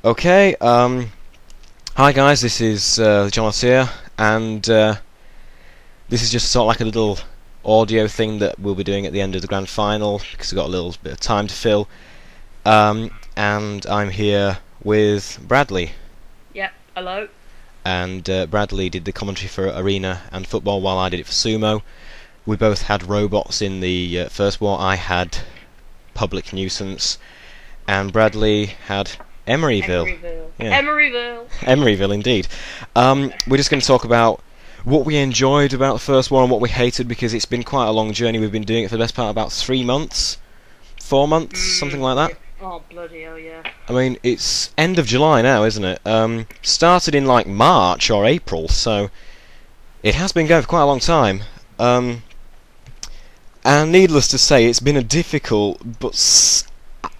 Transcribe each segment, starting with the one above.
Okay, hi guys, this is Jonateer, and this is just sort of like a little audio thing that we'll be doing at the end of the grand final, because we've got a little bit of time to fill. And I'm here with Bradley. Yep, hello. And Bradley did the commentary for Arena and Football while I did it for Sumo. We both had robots in the First War. I had Public Nuisance, and Bradley had Emeryville. Yeah. Emeryville. Emeryville, indeed. We're just going to talk about what we enjoyed about the First War and what we hated, because it's been quite a long journey. We've been doing it for the best part of about 3 months, 4 months, something like that. Oh, bloody hell, yeah. I mean, it's end of July now, isn't it? Started in like March or April, so it has been going for quite a long time. And needless to say, it's been a difficult, but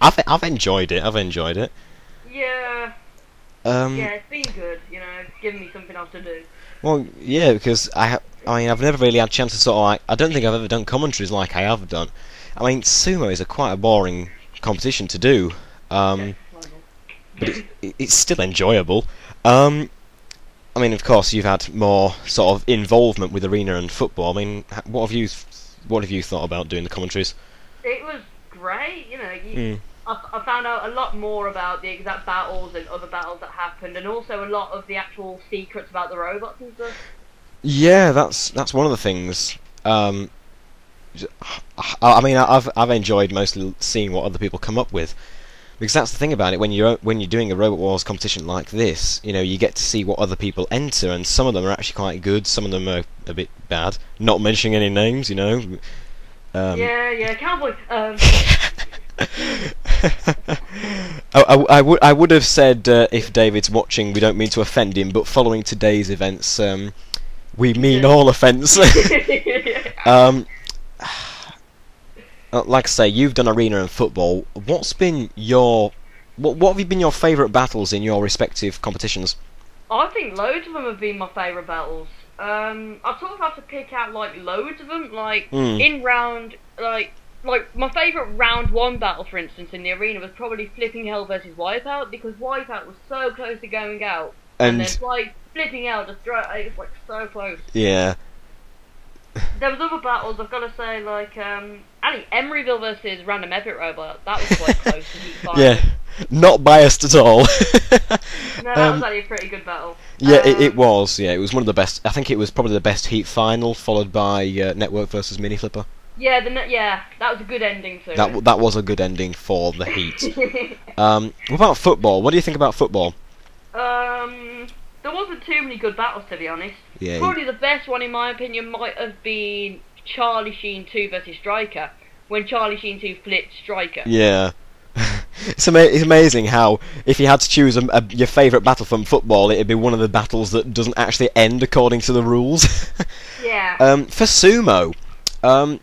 I've enjoyed it. I've enjoyed it. Yeah. Yeah, it's been good. You know, it's given me something else to do. Well, yeah, because I mean, I've never really had a chance to sort of like. I don't think I've ever done commentaries like I have done. I mean, sumo is quite a boring competition to do, but it's still enjoyable. I mean, of course, you've had more sort of involvement with Arena and Football. I mean, what have you thought about doing the commentaries? It was great. You know, I found out a lot more about the exact battles and other battles that happened, and also a lot of the actual secrets about the robots and stuff. Yeah, that's one of the things. I mean, I've enjoyed mostly seeing what other people come up with, because that's the thing about it. When you're doing a Robot Wars competition like this, you know, you get to see what other people enter, and some of them are actually quite good. Some of them are a bit bad. Not mentioning any names, you know. Yeah, cowboy. I would have said if David's watching, we don't mean to offend him, but following today's events, we mean all offence. Like I say, you've done Arena and Football. What's been your what have been your favourite battles in your respective competitions? I think loads of them have been my favourite battles. I sort of have to pick out like loads of them, like in round like my favourite round 1 battle, for instance, in the Arena was probably Flipping Hell versus Wipeout, because Wipeout was so close to going out, and then like Flipping Hell just it was like so close. Yeah. There was other battles, I've got to say, like Emeryville versus Random Epic Robot. That was quite close to heat final. Yeah, not biased at all. No, that was actually a pretty good battle. Yeah, it was. Yeah, it was one of the best. I think it was probably the best heat final, followed by Network versus Mini Flipper. Yeah, that was a good ending too. That was a good ending for the heat. What about Football? What do you think about Football? There wasn't too many good battles, to be honest. Yeah. Probably the best one, in my opinion, might have been Charlie Sheen 2 versus Striker, when Charlie Sheen 2 flipped Striker. Yeah. It's amazing how, if you had to choose your favourite battle from Football, it'd be one of the battles that doesn't actually end according to the rules. Yeah. For Sumo, I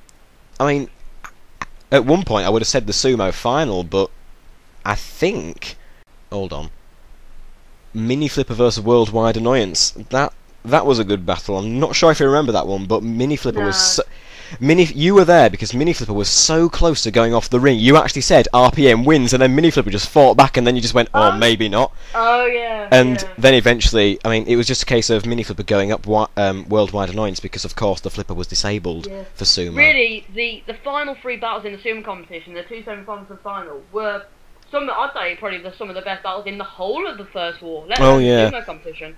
mean, at one point I would have said the Sumo final, but I think... Hold on. Mini Flipper versus Worldwide Annoyance. That was a good battle. I'm not sure if you remember that one, but Mini Flipper was... You were there because Mini Flipper was so close to going off the ring. You actually said RPM wins, and then Mini Flipper just fought back, and then you just went, oh, maybe not. Oh, yeah. And then eventually, I mean, it was just a case of Mini Flipper going up Worldwide Annoyance, because of course the Flipper was disabled for Sumo. Really, the final 3 battles in the Sumo competition, the 2 semi-finals and final, were I'd say probably some of the best battles in the whole of the First War. Let alone the Sumo competition.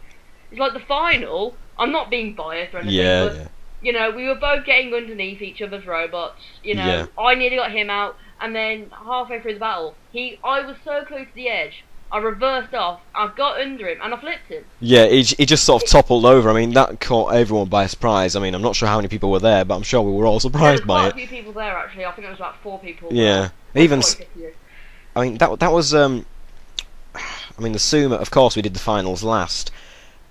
It's like the final. I'm not being biased or anything, but you know, we were both getting underneath each other's robots. You know, I nearly got him out, and then halfway through the battle, I was so close to the edge. I reversed off, I got under him, and I flipped him. Yeah, he just sort of toppled over. I mean, that caught everyone by surprise. I mean, I'm not sure how many people were there, but I'm sure we were all surprised by it. There were quite a few people there, actually. I think there was about 4 people. Yeah, even. I mean, that was. I mean, the Sumo. Of course, we did the finals last.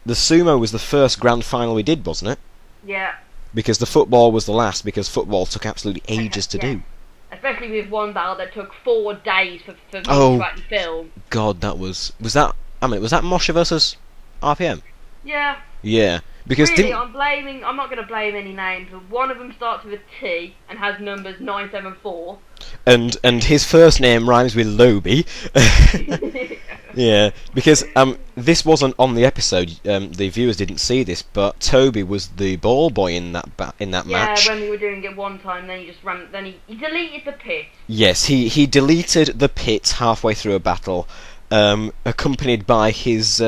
The Sumo was the first grand final we did, wasn't it? Yeah. Because the Football was the last, because Football took absolutely ages to do. Especially with one battle that took 4 days for me to actually film. God, that was that. I mean, was that Moshe versus RPM? Yeah. Yeah. Because really, I'm not going to blame any names, but one of them starts with a T and has numbers 974. And his first name rhymes with Loby. Yeah, because this wasn't on the episode. The viewers didn't see this, but Toby was the ball boy in that match. Yeah, when we were doing it one time, then he just ran. Then he deleted the pit. Yes, he deleted the pit halfway through a battle, accompanied by his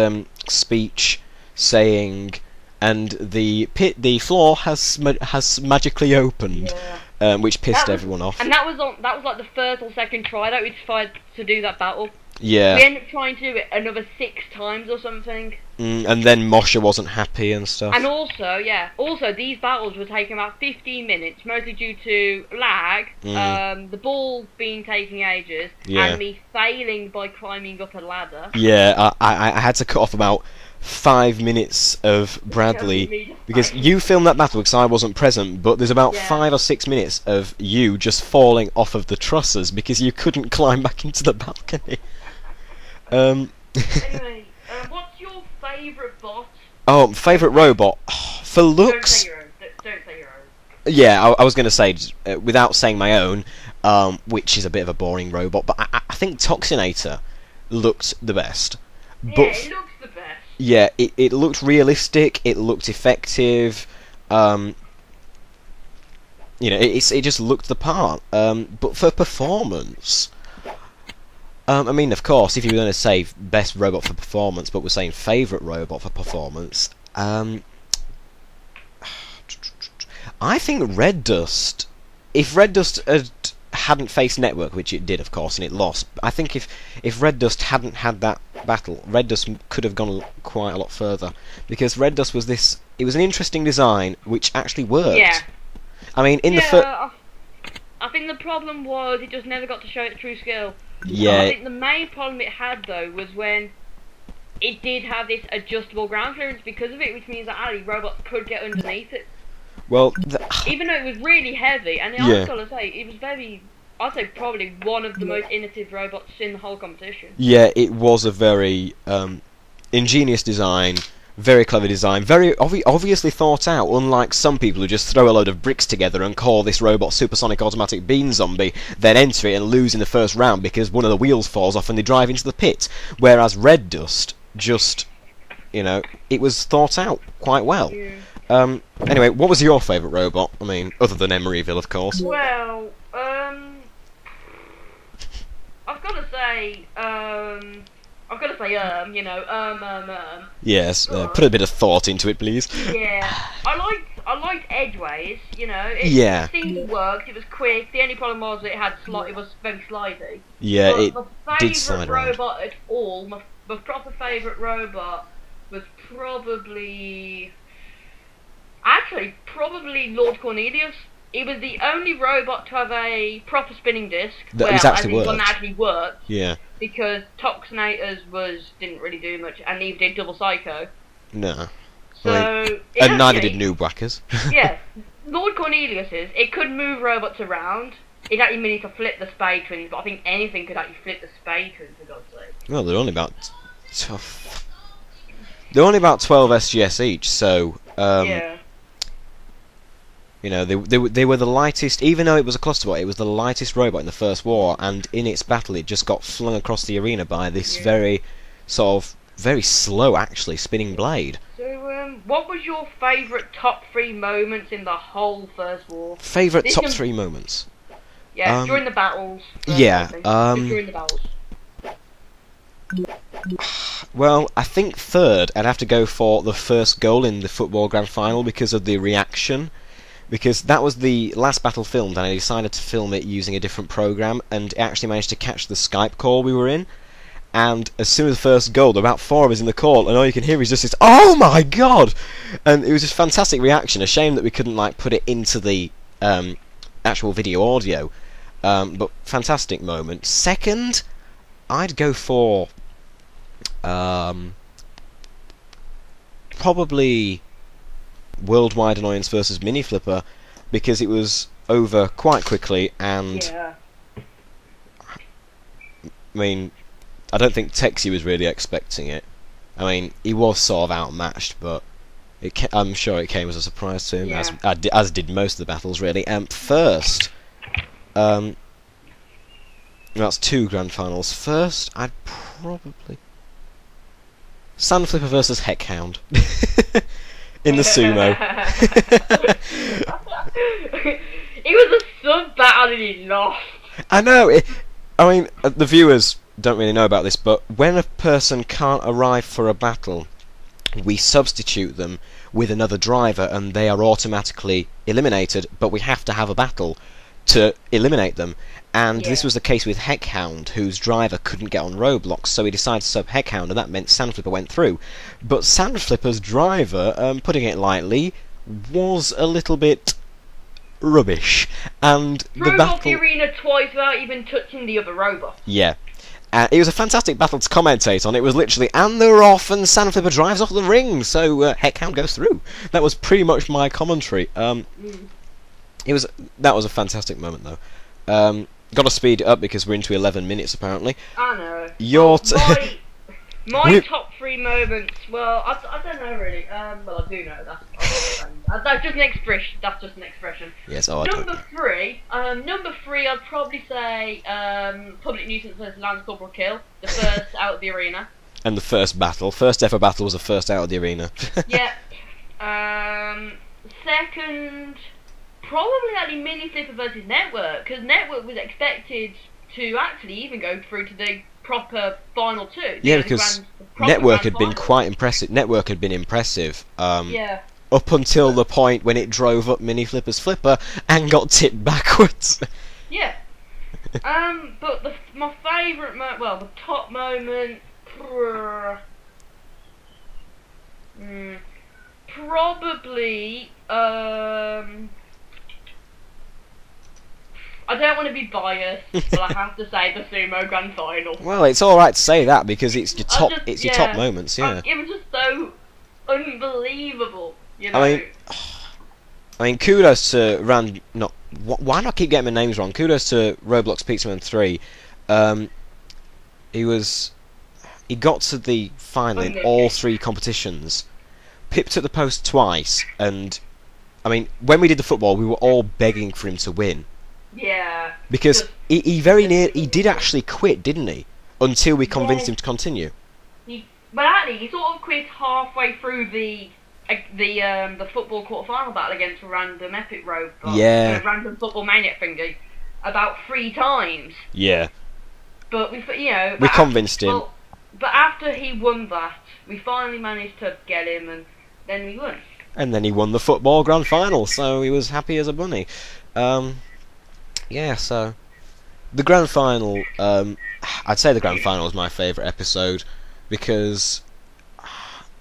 speech saying, "And the floor has magically opened," which pissed everyone off. And that was like the first or second try that we tried to do that battle. Yeah. We ended up trying to do it another 6 times or something. And then Moshe wasn't happy and stuff. And also these battles were taking about 15 minutes, mostly due to lag, the ball being taking ages, and me failing by climbing up a ladder. Yeah, I had to cut off about 5 minutes of Bradley, because you filmed that battle because I wasn't present, but there's about 5 or 6 minutes of you just falling off of the trusses because you couldn't climb back into the balcony. Anyway, what's your favourite bot? Oh, favourite robot? For looks... Don't say your own. Yeah, I was going to say, without saying my own, which is a bit of a boring robot, but I think Toxinator looked the best. But yeah, it looks the best. Yeah, it looked realistic, it looked effective, you know, it just looked the part. But for performance... I mean, of course, if you were going to say best robot for performance, but we're saying favourite robot for performance, I think Red Dust. If Red Dust hadn't faced Network, which it did, of course, and it lost, I think if Red Dust hadn't had that battle, Red Dust could have gone quite a lot further, because Red Dust was this. It was an interesting design which actually worked. Yeah. I mean, in the first. I think the problem was it just never got to show its true skill. Yeah. I think the main problem it had though was when it did have this adjustable ground clearance because of it, which means that Ali robots could get underneath it. Well, even though it was really heavy, and I've got to say, it was very. I'd say probably one of the most innovative robots in the whole competition. Yeah, it was a very ingenious design. Very clever design, very obviously thought out, unlike some people who just throw a load of bricks together and call this robot Supersonic Automatic Bean Zombie, then enter it and lose in the first round because one of the wheels falls off and they drive into the pit. Whereas Red Dust, just, you know, it was thought out quite well. Yeah. Anyway, what was your favourite robot? I mean, other than Emeryville, of course. Well, I've got to say, you know, Yes, put a bit of thought into it, please. Yeah, I liked Edgeways. You know, it seemed to work. It was quick. The only problem was it was very slidey. Yeah, but it did slide around. My favourite robot at all, my proper favourite robot was probably Lord Cornelius. He was the only robot to have a proper spinning disc. That actually worked. Yeah. Because Toxinators didn't really do much, and neither did Double Psycho. No. So and neither did Noobwackers. Yeah, Lord Cornelius's, it could move robots around. It actually needed to flip the Spade Twins, but I think anything could actually flip the Spade Twins, for God's sake. Well, they're only about 12 SGS each, so yeah. You know, they were the lightest, even though it was a clusterbot, it was the lightest robot in the First War, and in its battle it just got flung across the arena by this very slow, actually, spinning blade. So, what was your favourite top 3 moments in the whole First War? Favourite top 3 moments? Yeah, during the battles. Yeah, during the battles. Well, I think third, I'd have to go for the first goal in the football grand final because of the reaction. Because that was the last battle filmed, and I decided to film it using a different program, and it actually managed to catch the Skype call we were in. And as soon as the first goal, there were about 4 of us in the call, and all you can hear is just this, "Oh my god!" And it was just fantastic reaction. A shame that we couldn't put it into the actual video audio, but fantastic moment. Second, I'd go for probably Worldwide Annoyance versus Mini Flipper, because it was over quite quickly, and I mean, I don't think Texie was really expecting it. I mean, he was sort of outmatched, but I'm sure it came as a surprise to him, as did most of the battles, really. First, that's 2 grand finals. First, I'd probably... Sandflipper versus Heckhound in the sumo. It was a sub battle and he lost. I know. I mean, the viewers don't really know about this, but when a person can't arrive for a battle, we substitute them with another driver and they are automatically eliminated, but we have to have a battle to eliminate them. And this was the case with Heckhound, whose driver couldn't get on Roblox, so he decided to sub Heckhound, and that meant Sandflipper went through. But Sandflipper's driver, putting it lightly, was a little bit rubbish. And the battle... the arena twice without even touching the other robot. Yeah. It was a fantastic battle to commentate on. It was literally, and they're off, and Sandflipper drives off the ring, so Heckhound goes through. That was pretty much my commentary. That was a fantastic moment, though. Got to speed it up because we're into 11 minutes, apparently. I know. My top 3 moments. Well, I don't know really. Well, I do know. That's just an expression. That's just an expression. Yes. Number 3. Number 3. I'd probably say public nuisance versus Lance Corporal Kill. The first out of the arena. And the first battle. First ever battle was the first out of the arena. Yeah. Second. Probably actually Mini Flipper versus Network, because Network was expected to actually even go through to the proper final 2. Yeah, because Network had been quite impressive. Network had been impressive. Up until the point when it drove up Mini Flipper's flipper and got tipped backwards. Yeah. But my favourite the top moment, probably I don't want to be biased, but I have to say the Sumo Grand Final. Well, it's all right to say that because it's your top. It's your top moments. Yeah. It was just so unbelievable. You know. I mean, kudos to why not keep getting my names wrong? Kudos to Roblox Pizzaman 3. He got to the final in all 3 competitions. Pipped at the post twice, and I mean, when we did the football, we were all begging for him to win. Yeah. Because he did actually quit, didn't he? Until we convinced him to continue. But actually, he sort of quit halfway through the football quarter-final battle against a random epic robot. Yeah. Random football maniac thingy. About 3 times. Yeah. But we convinced him. But after he won that, we finally managed to get him, and then we won. And then he won the football grand final, so he was happy as a bunny. Yeah, so the grand final. I'd say the grand final was my favourite episode because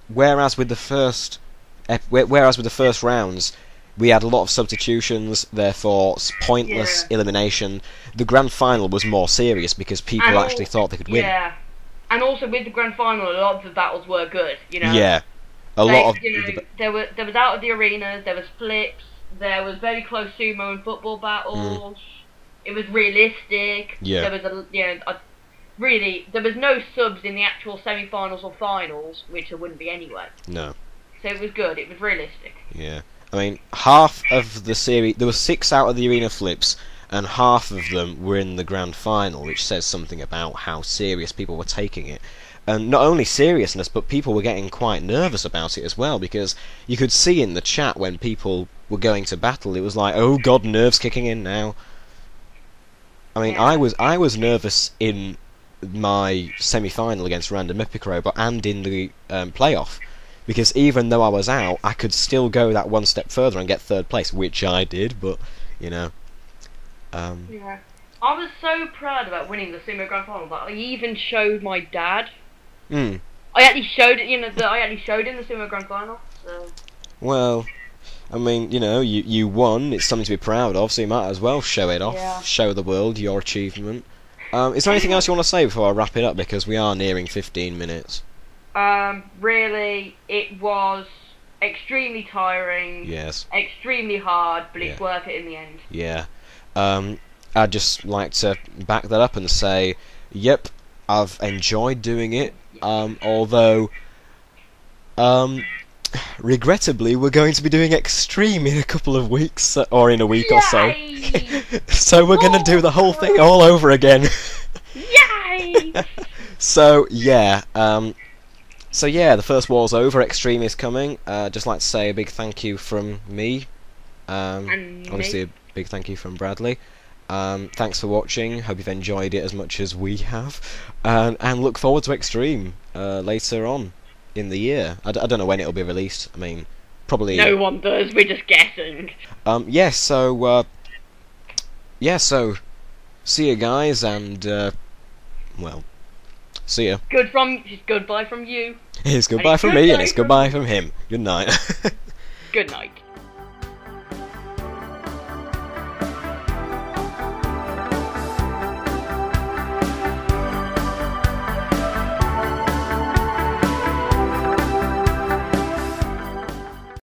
whereas with the first rounds we had a lot of substitutions, therefore pointless elimination. The grand final was more serious because people actually thought they could win. Yeah, and also with the grand final, a lot of the battles were good. You know. Yeah, lot of. There was out of the arenas, there was flips, there was very close sumo and football battles. It was realistic. Yeah. There was there was no subs in the actual semi-finals or finals, which there wouldn't be anyway. No. So it was good. It was realistic. Yeah. I mean, half of the series, there were 6 out of the arena flips, and half of them were in the grand final, which says something about how serious people were taking it. And not only seriousness, but people were getting quite nervous about it as well, because you could see in the chat when people were going to battle, it was like, oh god, nerves kicking in now. I mean, I was nervous in my semi-final against Random Epic Robot and in the playoff, because even though I was out, I could still go that one step further and get 3rd place, which I did, but, you know. Yeah. I was so proud about winning the Sumo Grand Final that I even showed my dad. I actually showed it, I actually showed him the Sumo Grand Final, so... Well... I mean, you won, it's something to be proud of, so you might as well show it off, show the world your achievement. Is there anything else you want to say before I wrap it up, because we are nearing 15 minutes? Really, it was extremely tiring, yes, extremely hard, but it's worth it in the end. Yeah. I'd just like to back that up and say, yep, I've enjoyed doing it, although, regrettably, we're going to be doing Extreme in a couple of weeks, or in a week or so. So we're going to do the whole thing all over again. Yay! So, yeah, So yeah, the first war's over. Extreme is coming. Just like to say a big thank you from me. Obviously, a big thank you from Bradley. Thanks for watching. Hope you've enjoyed it as much as we have, and look forward to Extreme later on in the year. I don't know when it'll be released. I mean, probably. No one does. We're just guessing. Yeah. So. Yeah. So. See you guys, and well. See ya. Goodbye from you. It's goodbye from me, and it's goodbye from him. Good night. Good night.